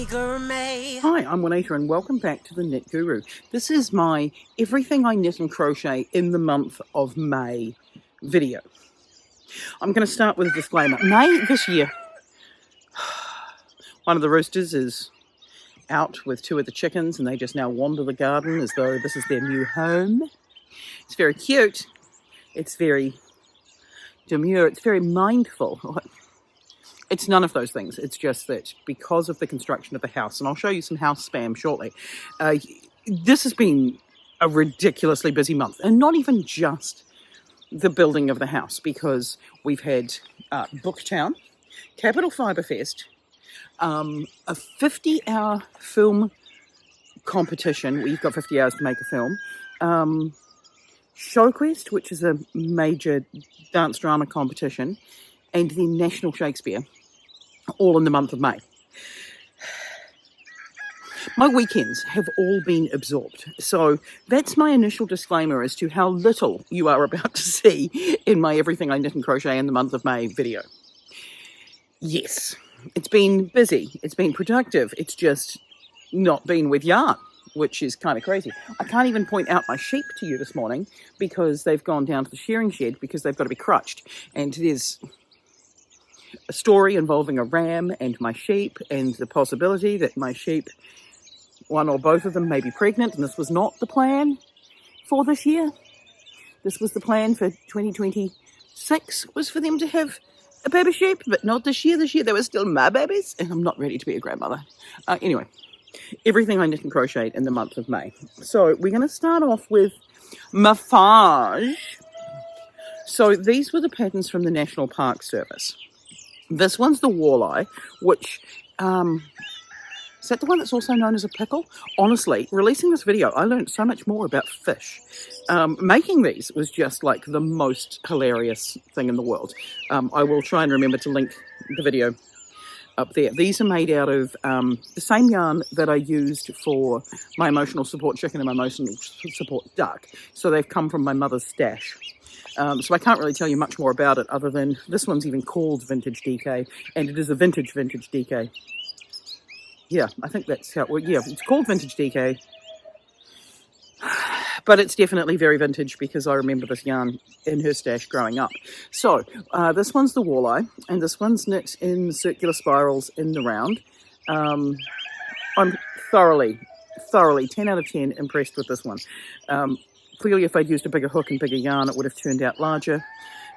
Amiguru-may. Hi, I'm Juanita and welcome back to the Knit Guru. This is my Everything I Knit and Crochet in the month of May video. I'm going to start with a disclaimer. May this year, one of the roosters is out with two of the chickens and they just now wander the garden as though this is their new home. It's very cute. It's very demure. It's very mindful. It's none of those things. It's just that because of the construction of the house, and I'll show you some house spam shortly, this has been a ridiculously busy month. And not even just the building of the house, because we've had Booktown, Capital Fibre Fest, a 50-hour film competition where you've got 50 hours to make a film, ShowQuest, which is a major dance drama competition, and the National Shakespeare, all in the month of May. My weekends have all been absorbed. So that's my initial disclaimer as to how little you are about to see in my Everything I Knit and Crochet in the month of May video. Yes, it's been busy. It's been productive. It's just not been with yarn, which is kind of crazy. I can't even point out my sheep to you this morning because they've gone down to the shearing shed because they've got to be crutched. And there's a story involving a ram and my sheep and the possibility that my sheep, one or both of them, may be pregnant. And this was not the plan for this year. This was the plan for 2026, was for them to have a baby sheep, but not this year. This year they were still my babies and I'm not ready to be a grandmother. Anyway, Everything I Knit and Crochet in the month of May. So we're going to start off with Maffage. So these were the patterns from the National Park Service. This one's the walleye, which, is that the one that's also known as a pickle? Honestly, releasing this video, I learned so much more about fish. Making these was just like the most hilarious thing in the world. I will try and remember to link the video up there. These are made out of the same yarn that I used for my emotional support chicken and my emotional support duck. So they've come from my mother's stash. So I can't really tell you much more about it other than this one's even called Vintage DK, and it is a vintage DK. Yeah, I think that's how, well, yeah, it's called Vintage DK, but it's definitely very vintage because I remember this yarn in her stash growing up. So this one's the walleye, and this one's knit in circular spirals in the round. I'm thoroughly 10 out of 10 impressed with this one. Clearly, if I'd used a bigger hook and bigger yarn, it would have turned out larger.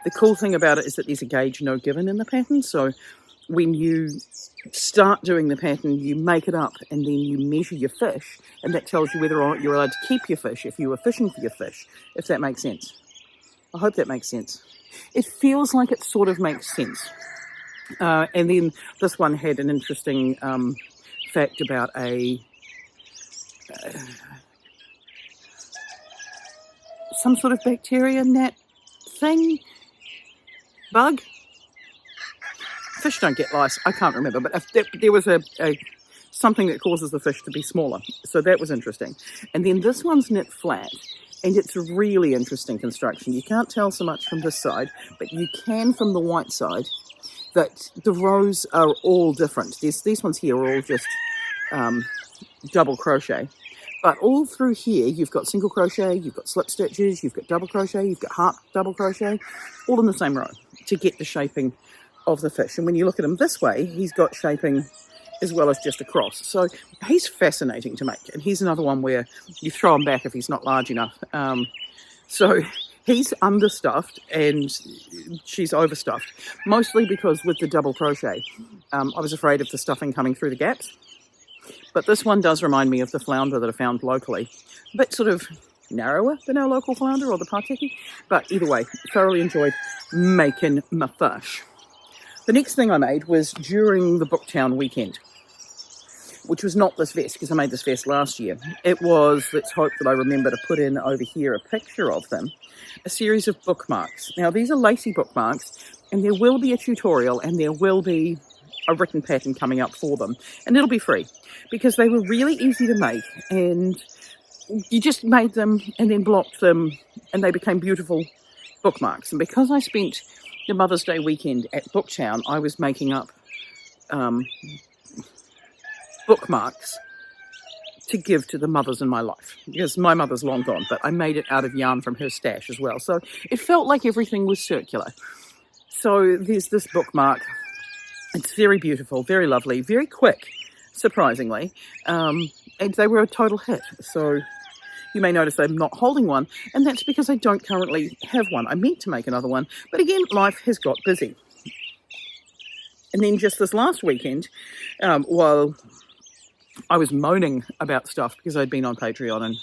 The cool thing about it is that there's a gauge no given in the pattern. So when you start doing the pattern, you make it up and then you measure your fish. And that tells you whether or not you're allowed to keep your fish if you were fishing for your fish, if that makes sense. I hope that makes sense. It feels like it sort of makes sense. And then this one had an interesting fact about a... some sort of bacteria gnat thing, bug. Fish don't get lice. I can't remember, but there was a something that causes the fish to be smaller. So that was interesting. And then this one's knit flat, and it's a really interesting construction. You can't tell so much from this side, but you can from the white side that the rows are all different. These ones here are all just double crochet. But all through here, you've got single crochet, you've got slip stitches, you've got double crochet, you've got half double crochet, all in the same row to get the shaping of the fish. And when you look at him this way, he's got shaping as well as just a cross. So he's fascinating to make. And here's another one where you throw him back if he's not large enough. So he's understuffed and she's overstuffed, mostly because with the double crochet, I was afraid of the stuffing coming through the gaps. But this one does remind me of the flounder that I found locally. A bit sort of narrower than our local flounder or the Pateki. But either way, thoroughly enjoyed making my fish. The next thing I made was during the Booktown weekend, which was not this vest, because I made this vest last year. It was, let's hope that I remember to put in over here a picture of them, a series of bookmarks. Now, these are lacy bookmarks, and there will be a tutorial, and there will be a written pattern coming up for them, and it'll be free because they were really easy to make, and you just made them and then blocked them and they became beautiful bookmarks. And because I spent the Mother's Day weekend at Booktown, I was making up bookmarks to give to the mothers in my life, because my mother's long gone, but I made it out of yarn from her stash as well. So it felt like everything was circular. So there's this bookmark. It's very beautiful, very lovely, very quick, surprisingly. And they were a total hit. So you may notice I'm not holding one, and that's because I don't currently have one. I meant to make another one, but again, life has got busy. And then just this last weekend, while I was moaning about stuff because I'd been on Patreon, and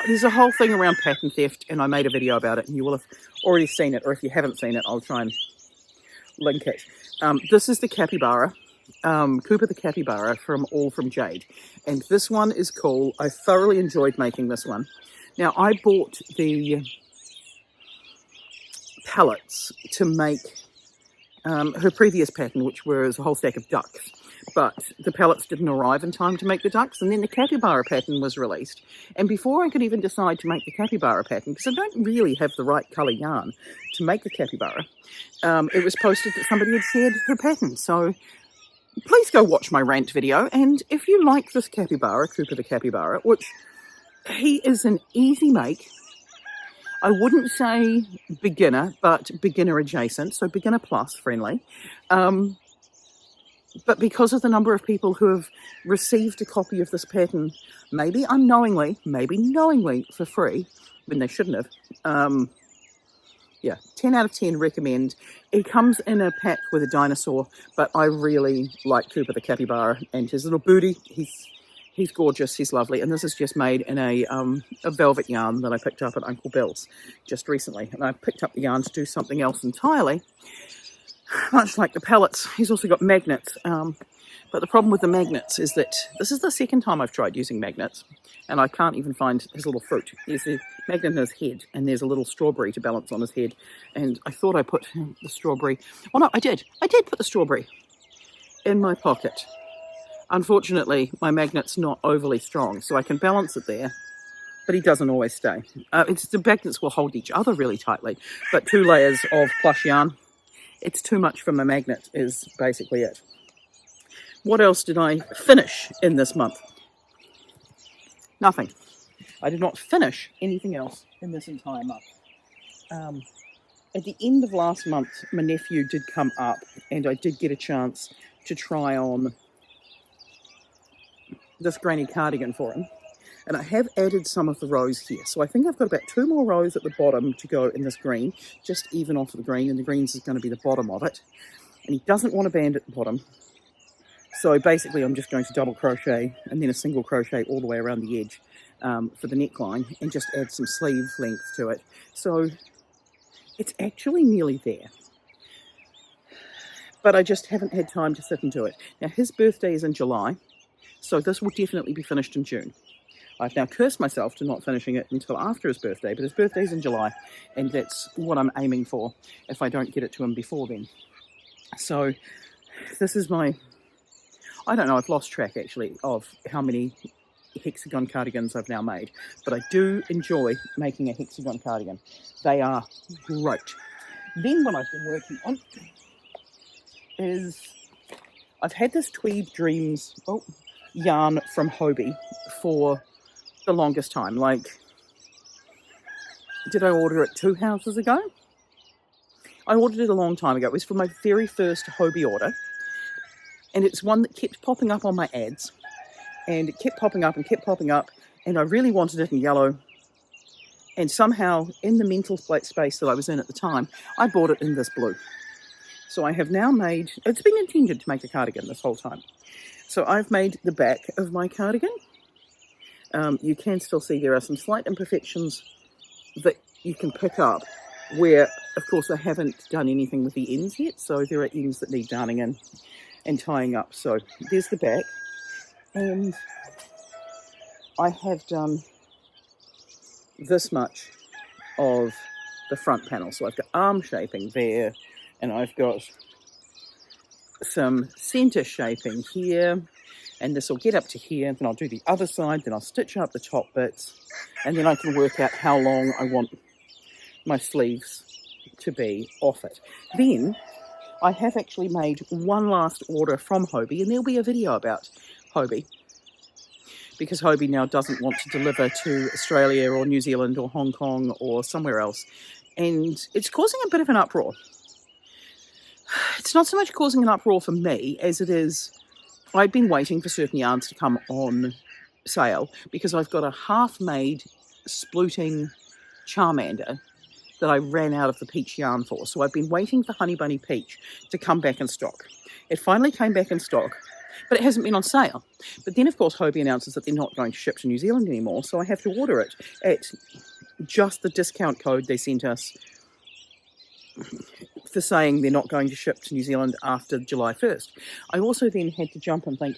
there's a whole thing around pattern theft, and I made a video about it, and you will have already seen it, or if you haven't seen it, I'll try and link it. This is the capybara, Cooper the capybara from All From Jade, and this one is cool. I thoroughly enjoyed making this one. Now, I bought the pallets to make her previous pattern, which was a whole stack of ducks, but the pallets didn't arrive in time to make the ducks, and then the capybara pattern was released, and before I could even decide to make the capybara pattern, because I don't really have the right colour yarn to make the capybara, it was posted that somebody had shared her pattern. So please go watch my rant video, and if you like this capybara, Cooper the capybara, which he is an easy make, I wouldn't say beginner, but beginner adjacent, so beginner plus friendly. But because of the number of people who have received a copy of this pattern, maybe unknowingly, maybe knowingly for free, when they shouldn't have, yeah, 10 out of 10 recommend. It comes in a pack with a dinosaur, but I really like Cooper the capybara and his little booty. He's gorgeous, he's lovely, and this is just made in a velvet yarn that I picked up at Uncle Bill's just recently. And I picked up the yarn to do something else entirely, much like the pellets. He's also got magnets, but the problem with the magnets is that this is the second time I've tried using magnets, and I can't even find his little fruit. There's a magnet in his head, and there's a little strawberry to balance on his head, and I thought I put the strawberry, well no, I did put the strawberry in my pocket. Unfortunately, my magnet's not overly strong, so I can balance it there, but he doesn't always stay. The magnets will hold each other really tightly, but 2 layers of plush yarn, it's too much for my magnet is basically it. What else did I finish in this month? Nothing. I did not finish anything else in this entire month. At the end of last month, my nephew did come up, and I did get a chance to try on this granny cardigan for him, and I have added some of the rows here, so I think I've got about 2 more rows at the bottom to go in this green, just even off of the green, and the greens is going to be the bottom of it, and he doesn't want a band at the bottom, so basically I'm just going to double crochet and then a single crochet all the way around the edge for the neckline, and just add some sleeve length to it. So it's actually nearly there, but I just haven't had time to sit and do it. Now his birthday is in July, so this will definitely be finished in June. I've now cursed myself to not finishing it until after his birthday, but his birthday's in July, and that's what I'm aiming for if I don't get it to him before then. So this is my, I don't know, I've lost track actually of how many hexagon cardigans I've now made, but I do enjoy making a hexagon cardigan. They are great. Then what I've been working on is, I've had this Tweed Dreams yarn from Hobie for the longest time. Like, did I order it 2 houses ago? I ordered it a long time ago. It was for my very first Hobie order, and it's one that kept popping up on my ads, and it kept popping up and kept popping up, and I really wanted it in yellow, and somehow in the mental space that I was in at the time, I bought it in this blue. So I have now made, it's been intended to make a cardigan this whole time. So I've made the back of my cardigan. You can still see there are some slight imperfections that you can pick up where, of course, I haven't done anything with the ends yet. So there are ends that need darning in and tying up. So there's the back. And I have done this much of the front panel. So I've got arm shaping there, and I've got some center shaping here, and this will get up to here. Then I'll do the other side, then I'll stitch up the top bits, and then I can work out how long I want my sleeves to be off it. Then I have actually made one last order from Hobie, and there'll be a video about Hobie, because Hobie now doesn't want to deliver to Australia or New Zealand or Hong Kong or somewhere else, and it's causing a bit of an uproar. It's not so much causing an uproar for me as it is I've been waiting for certain yarns to come on sale, because I've got a half-made spluting Charmander that I ran out of the peach yarn for. So I've been waiting for Honey Bunny Peach to come back in stock. It finally came back in stock, but it hasn't been on sale. But then, of course, Hobie announces that they're not going to ship to New Zealand anymore, so I have to order it at just the discount code they sent us for saying they're not going to ship to New Zealand after July 1st. I also then had to jump and think,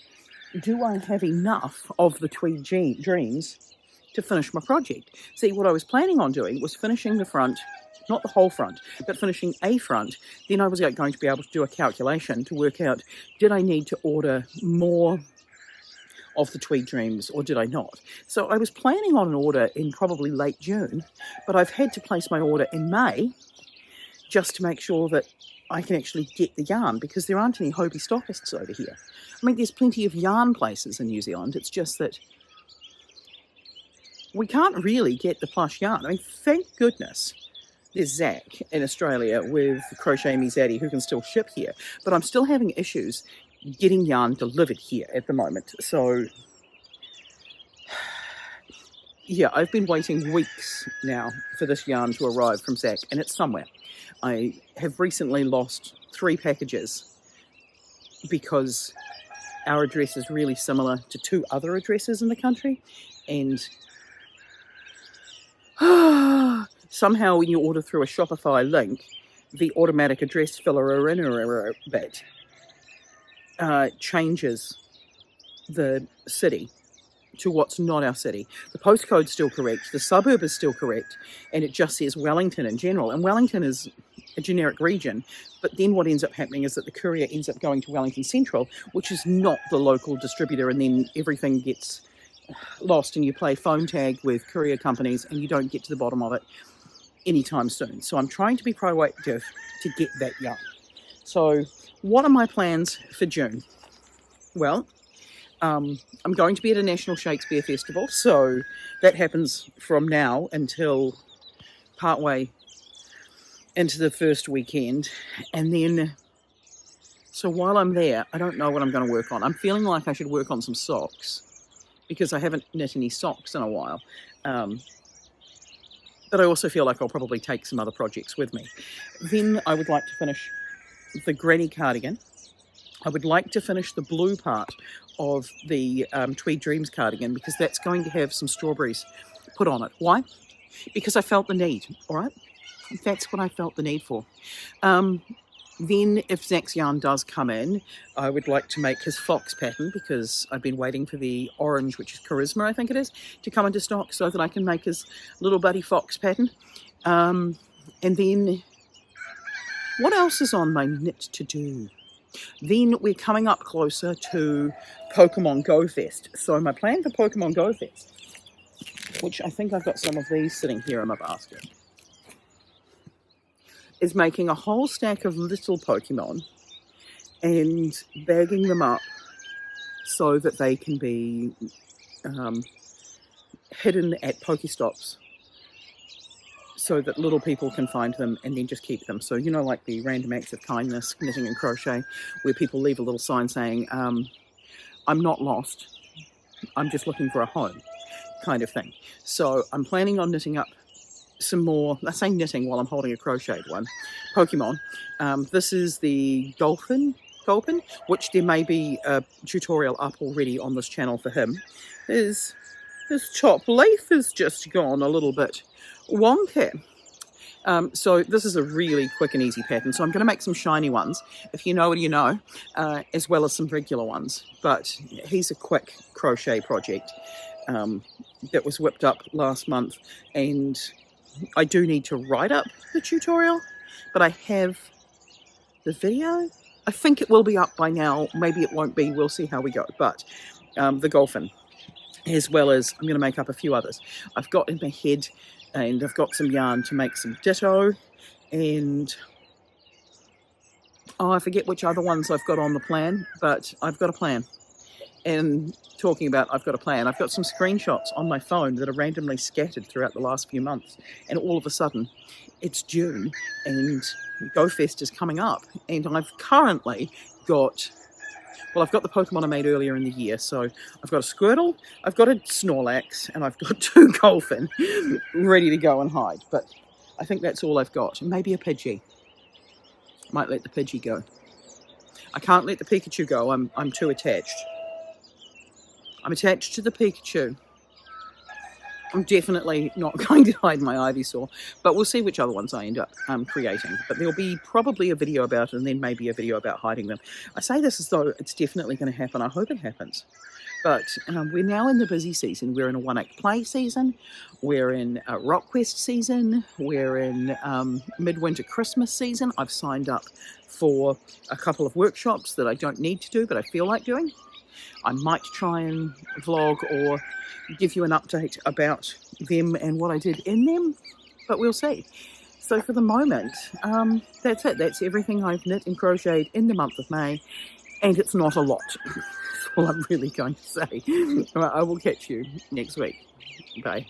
do I have enough of the Tweed Dreams to finish my project? See, what I was planning on doing was finishing the front, not the whole front, but finishing a front. Then I was going to be able to do a calculation to work out, did I need to order more of the Tweed Dreams or did I not? So I was planning on an order in probably late June, but I've had to place my order in May just to make sure that I can actually get the yarn, because there aren't any Hobie stockists over here. I mean, there's plenty of yarn places in New Zealand. It's just that we can't really get the plush yarn. I mean, thank goodness there's Zach in Australia with Crochet Me Zaddy who can still ship here. But I'm still having issues getting yarn delivered here at the moment. So, yeah, I've been waiting weeks now for this yarn to arrive from Zach, and it's somewhere. I have recently lost 3 packages because our address is really similar to 2 other addresses in the country, and somehow when you order through a Shopify link, the automatic address filler bit changes the city to what's not our city. The postcode's still correct, the suburb is still correct, and it just says Wellington in general. And Wellington is a generic region, but then what ends up happening is that the courier ends up going to Wellington Central, which is not the local distributor, and then everything gets lost and you play phone tag with courier companies and you don't get to the bottom of it anytime soon. So I'm trying to be proactive to get that yarn. So what are my plans for June? Well, I'm going to be at a National Shakespeare Festival, so that happens from now until partway into the first weekend. And then, so while I'm there, I don't know what I'm going to work on. I'm feeling like I should work on some socks, because I haven't knit any socks in a while. But I also feel like I'll probably take some other projects with me. Then I would like to finish the granny cardigan. I would like to finish the blue part of the Tweed Dreams cardigan, because that's going to have some strawberries put on it. Why? Because I felt the need, all right? That's what I felt the need for. Then if Zach's yarn does come in, I would like to make his fox pattern, because I've been waiting for the orange, which is Charisma, I think it is, to come into stock so that I can make his little buddy fox pattern. And then what else is on my knit to do? Then we're coming up closer to Pokemon Go Fest. So my plan for Pokemon Go Fest, which I think I've got some of these sitting here in my basket, is making a whole stack of little Pokemon and bagging them up so that they can be hidden at Pokestops, so that little people can find them and then just keep them. So, you know, like the random acts of kindness, knitting and crochet, where people leave a little sign saying, I'm not lost, I'm just looking for a home, kind of thing. So I'm planning on knitting up some more, I say knitting while I'm holding a crocheted one, Pokemon. This is the Gulpin, which there may be a tutorial up already on this channel for him. His top leaf has just gone a little bit wonky. So this is a really quick and easy pattern. So I'm going to make some shiny ones, if you know what you know, as well as some regular ones. But he's a quick crochet project that was whipped up last month, and I do need to write up the tutorial, but I have the video. I think it will be up by now. Maybe it won't be. We'll see how we go. But the Golfin, as well as I'm going to make up a few others. I've got in my head, and I've got some yarn to make some ditto, and Oh, I forget which other ones I've got on the plan, but I've got a plan. And talking about I've got a plan, I've got some screenshots on my phone that are randomly scattered throughout the last few months. And all of a sudden, it's June and GoFest is coming up. And I've currently got, well, I've got the Pokemon I made earlier in the year. So I've got a Squirtle, I've got a Snorlax, and I've got 2 Golfin ready to go and hide. But I think that's all I've got. And maybe a Pidgey. Might let the Pidgey go. I can't let the Pikachu go. I'm too attached. I'm attached to the Pikachu. I'm definitely not going to hide my Ivysaur, but we'll see which other ones I end up creating. But there'll be probably a video about it and then maybe a video about hiding them. I say this as though it's definitely going to happen. I hope it happens. But we're now in the busy season. We're in a 1-act play season. We're in a Rock Quest season. We're in midwinter Christmas season. I've signed up for a couple of workshops that I don't need to do, but I feel like doing. I might try and vlog or give you an update about them and what I did in them, but we'll see. So for the moment, that's it. That's everything I've knit and crocheted in the month of May, and it's not a lot. That's all I'm really going to say. I will catch you next week. Bye.